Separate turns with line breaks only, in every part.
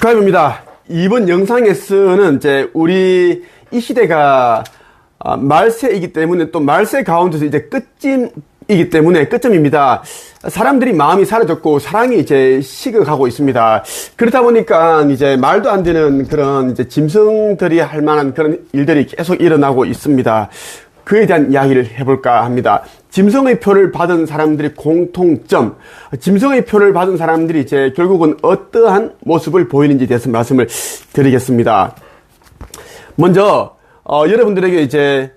축하입니다. 이번 영상에서는 이제 우리 이 시대가 말세이기 때문에 또 말세 가운데서 이제 끝쯤이기 때문에 끝점입니다. 사람들이 마음이 사라졌고 사랑이 이제 식어가고 있습니다. 그러다 보니까 이제 말도 안 되는 그런 이제 짐승들이 할 만한 그런 일들이 계속 일어나고 있습니다. 그에 대한 이야기를 해볼까 합니다. 짐승의 표를 받은 사람들의 공통점, 짐승의 표를 받은 사람들이 이제 결국은 어떠한 모습을 보이는지에 대해서 말씀을 드리겠습니다. 먼저 여러분들에게 이제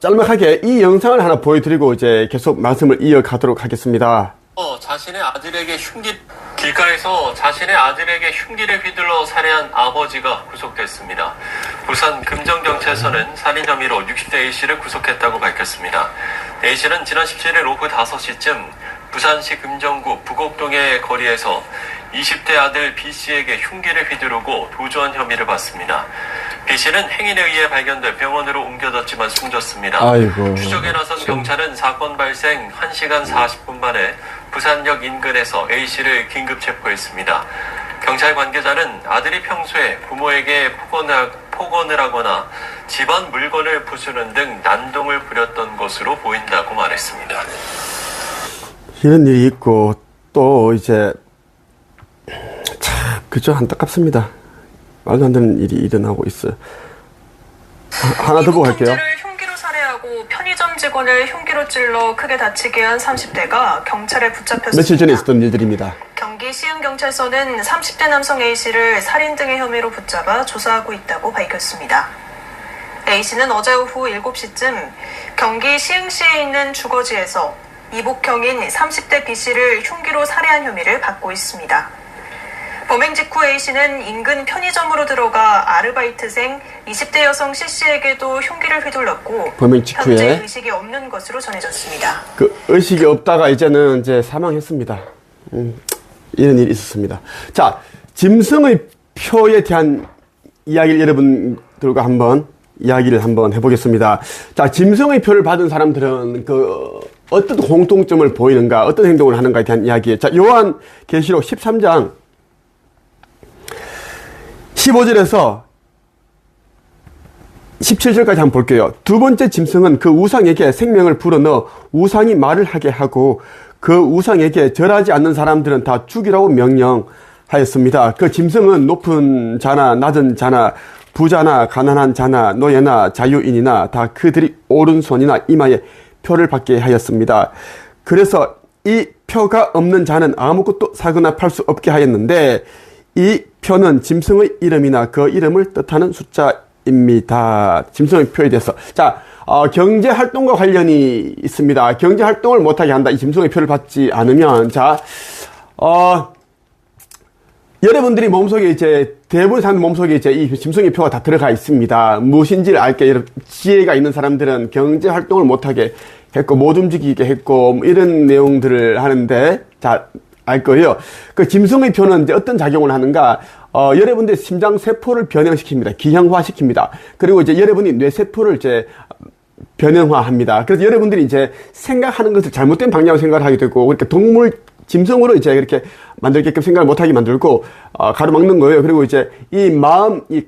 짤막하게 이 영상을 하나 보여드리고 이제 계속 말씀을 이어가도록 하겠습니다.
길가에서 자신의 아들에게 흉기를 휘둘러 살해한 아버지가 구속됐습니다. 부산 금정경찰서는 살인 혐의로 60대 A씨를 구속했다고 밝혔습니다. A씨는 지난 17일 오후 5시쯤 부산시 금정구 부곡동의 거리에서 20대 아들 B씨에게 흉기를 휘두르고 도주한 혐의를 받습니다. B씨는 행인에 의해 발견돼 병원으로 옮겨졌지만 숨졌습니다.
아이고,
추적에 나선 경찰은 사건 발생 1시간 40분 만에 부산역 인근에서 A씨를 긴급 체포했습니다. 경찰 관계자는 아들이 평소에 부모에게 폭언을 하거나 집안 물건을 부수는 등 난동을 부렸던 것으로 보인다고 말했습니다.
이런 일이 있고 또 이제 참 그저 안타깝습니다. 말도 안 되는 일이 일어나고 있어요. 하나 더 보고 갈게요.
흉기로 살해하고 편의점 직원을 흉기로 찔러 크게 다치게 한 30대가 경찰에 붙잡혔습니다.
며칠 전에 있었던 일들입니다.
경기 시흥경찰서는 30대 남성 A씨를 살인 등의 혐의로 붙잡아 조사하고 있다고 밝혔습니다. A씨는 어제 오후 7시쯤 경기 시흥시에 있는 주거지에서 이복형인 30대 B씨를 흉기로 살해한 혐의를 받고 있습니다. 범행 직후 A씨는 인근 편의점으로 들어가 아르바이트생 20대 여성 C씨에게도 흉기를 휘둘렀고
범행 직후에
현재 의식이 없는 것으로 전해졌습니다.
그 의식이 없다가 이제는 이제 사망했습니다. 이런 일이 있었습니다. 자, 짐승의 표에 대한 이야기를 여러분들과 한번 이야기를 한번 해보겠습니다. 자, 짐승의 표를 받은 사람들은 그 어떤 공통점을 보이는가, 어떤 행동을 하는가에 대한 이야기예요. 자, 요한계시록 13장 15절에서 17절까지 한번 볼게요. 두 번째 짐승은 그 우상에게 생명을 불어넣어 우상이 말을 하게 하고 그 우상에게 절하지 않는 사람들은 다 죽이라고 명령하였습니다. 그 짐승은 높은 자나 낮은 자나 부자나 가난한 자나 노예나 자유인이나 다 그들이 오른손이나 이마에 표를 받게 하였습니다. 그래서 이 표가 없는 자는 아무것도 사거나 팔 수 없게 하였는데 이 표는 짐승의 이름이나 그 이름을 뜻하는 숫자입니다. 짐승의 표에 대해서. 자, 경제활동과 관련이 있습니다. 경제활동을 못하게 한다. 이 짐승의 표를 받지 않으면. 자, 여러분들이 몸속에 이제, 대부분 사람 몸속에 이제 이 짐승의 표가 다 들어가 있습니다. 무엇인지를 알게, 지혜가 있는 사람들은 경제활동을 못하게 했고, 못 움직이게 했고, 이런 내용들을 하는데, 자, 알 거예요. 그 짐승의 표는 이제 어떤 작용을 하는가? 여러분들의 심장 세포를 변형시킵니다. 기형화시킵니다. 그리고 이제 여러분이 뇌세포를 이제 변형화합니다. 그래서 여러분들이 이제 생각하는 것을 잘못된 방향으로 생각을 하게 되고, 그러니까 짐승으로 이제 이렇게 만들게끔 생각을 못하게 만들고, 가로막는 거예요. 그리고 이제 이 마음, 이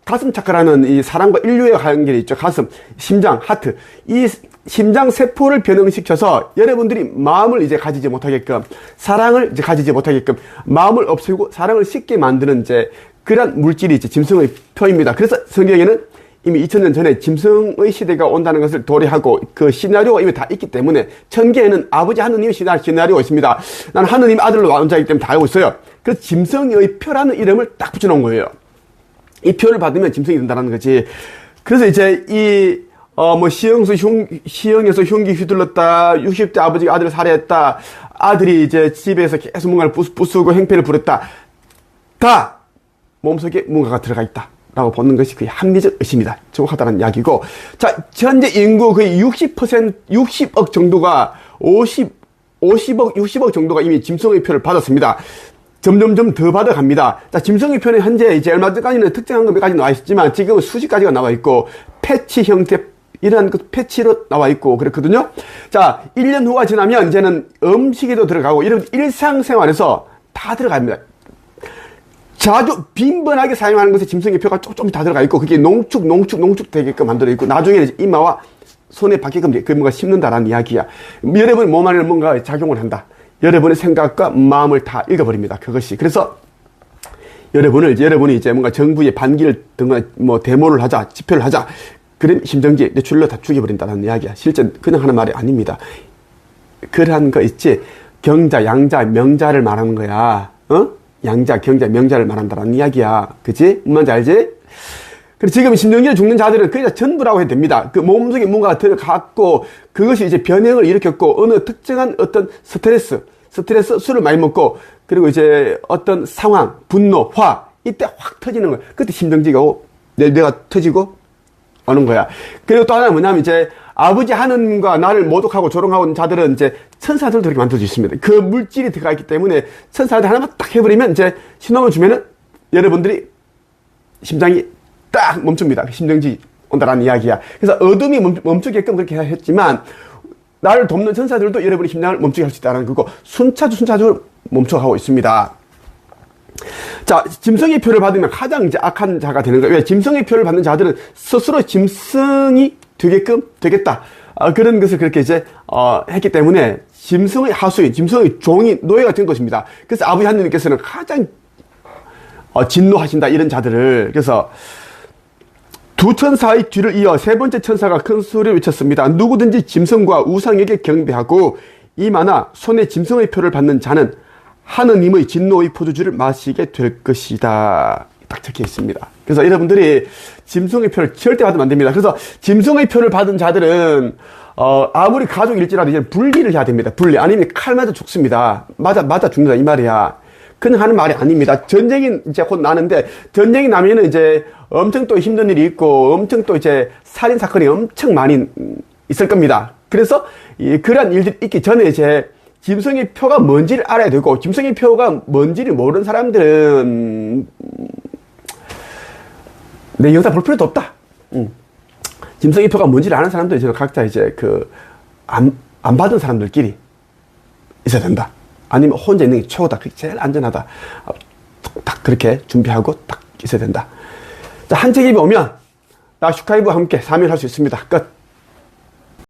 가슴 차크라는 이 사람과 인류의 관계이 있죠. 가슴, 심장, 하트. 이 심장 세포를 변형시켜서 여러분들이 마음을 이제 가지지 못하게끔, 사랑을 이제 가지지 못하게끔, 마음을 없애고 사랑을 쉽게 만드는 이제 그런 물질이 이제 짐승의 표입니다. 그래서 성경에는 이미 2000년 전에 짐승의 시대가 온다는 것을 도래하고 그 시나리오가 이미 다 있기 때문에 천계에는 아버지 하느님의 시나리오가 있습니다. 나는 하느님 아들로 나온 자이기 때문에 다 알고 있어요. 그래서 짐승의 표라는 이름을 딱 붙여놓은 거예요. 이 표를 받으면 짐승이 된다는 거지. 그래서 이제 시흥에서 흉기 휘둘렀다. 60대 아버지가 아들을 살해했다. 아들이 이제 집에서 계속 뭔가를 부수고 행패를 부렸다. 다 몸속에 뭔가가 들어가 있다. 라고 보는 것이 거의 합리적 의심이다. 정확하다는 이야기고. 자, 현재 인구 거의 60억 정도가 60억 정도가 이미 짐승의 표를 받았습니다. 점점점 더 받아갑니다. 자, 짐승의 표는 현재 이제 얼마 전까지는 특정한 것까지 나와 있었지만 지금은 수십 가지가 나와 있고 패치 형태 이런 그 패치로 나와 있고 그렇거든요. 자, 1년 후가 지나면 이제는 음식에도 들어가고 이런 일상생활에서 다 들어갑니다. 자주 빈번하게 사용하는 것에 짐승의 표가 조금 다 들어가 있고, 그게 농축 되게끔 만들어 있고, 나중에 이마와 손에 받게끔 그 뭔가 심는다라는 이야기야. 여러분 몸 안에 뭔가 작용을 한다. 여러분의 생각과 마음을 다 읽어버립니다. 그것이. 그래서 여러분이 이제 뭔가 정부의 반기를 등한 뭐 데모를 하자, 집회를 하자, 그런 심정지에 뇌출로 다 죽여버린다는 이야기야. 실제 그냥 하는 말이 아닙니다. 그러한 거 있지. 경자, 양자, 명자를 말하는 거야. 양자, 경자, 명자를 말한다는 이야기야. 그치? 뭔지 알지? 그리고 지금 심정지에 죽는 자들은 그냥 전부라고 해도 됩니다. 그 몸속에 뭔가 들어갔고, 그것이 이제 변형을 일으켰고, 어느 특정한 어떤 스트레스, 술을 많이 먹고, 그리고 이제 어떤 상황, 분노, 화, 이때 확 터지는 거야. 그때 심정지가 오고, 뇌가 터지고 오는 거야. 그리고 또 하나 뭐냐면 이제 아버지 하느님과 나를 모독하고 조롱하고 있는 자들은 이제 천사들도 그렇게 만들 수 있습니다. 그 물질이 들어가 있기 때문에 천사들 하나만 딱 해버리면 이제 신호를 주면은 여러분들이 심장이 딱 멈춥니다. 심정지 온다라는 이야기야. 그래서 어둠이 멈추게끔 그렇게 했지만 나를 돕는 천사들도 여러분의 심장을 멈추게 할 수 있다는 거고 순차적으로 멈춰가고 있습니다. 자, 짐승의 표를 받으면 가장 이제 악한 자가 되는 거예요. 왜? 짐승의 표를 받는 자들은 스스로 짐승이 되겠다. 그런 것을 그렇게 이제, 했기 때문에 짐승의 하수인, 짐승의 종이 노예가 된 것입니다. 그래서 아버지 하느님께서는 가장, 진노하신다. 이런 자들을. 그래서 두 천사의 뒤를 이어 세 번째 천사가 큰 소리를 외쳤습니다. 누구든지 짐승과 우상에게 경배하고 이마나 손에 짐승의 표를 받는 자는 하느님의 진노의 포도주를 마시게 될 것이다. 딱 적혀 있습니다. 그래서 여러분들이 짐승의 표를 절대 받으면 안 됩니다. 그래서 짐승의 표를 받은 자들은 아무리 가족일지라도 이제 분리를 해야 됩니다. 분리. 아니면 칼 맞아 죽습니다. 맞아 죽는다 이 말이야. 그냥 하는 말이 아닙니다. 전쟁이 이제 곧 나는데 전쟁이 나면은 이제 엄청 또 힘든 일이 있고 엄청 또 이제 살인 사건이 엄청 많이 있을 겁니다. 그래서 그러한 일들이 있기 전에 이제 짐승의 표가 뭔지를 알아야 되고, 짐승의 표가 뭔지를 모르는 사람들은 내 영상 볼 필요도 없다. 짐승의 표가 뭔지를 아는 사람들은 저는 각자 이제 안 받은 사람들끼리 있어야 된다. 아니면 혼자 있는 게 최고다. 그게 제일 안전하다. 딱 그렇게 준비하고 딱 있어야 된다. 자, 한 책이 오면 나 슈카이브와 함께 사면할 수 있습니다. 끝.